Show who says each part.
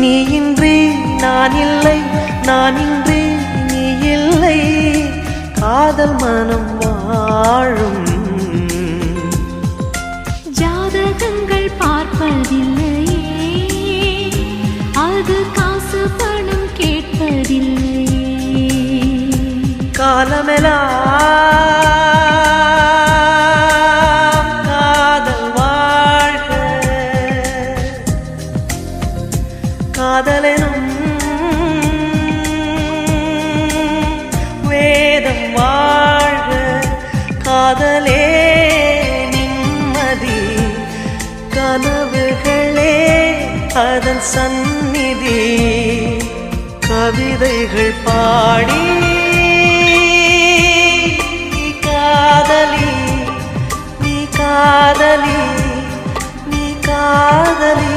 Speaker 1: நீ இன்றி நான் இல்லை, நான் இன்றி நீ இல்லை, காதல் மனம் வாழும்.
Speaker 2: ஜாதகங்கள் பார்ப்பதில்லையே, அது காசு பணம் கேட்பதில்லையே.
Speaker 1: காலமெல்லாம் காதல் வாழ்க, காதலெனும் வேதம் வாழ்க, காதலே நிம்மதி, கனவுகளே அதன் சந்நிதி, கவிதைகள் பாடி நீ காதலி, நீ காதலி, நீ காதலி.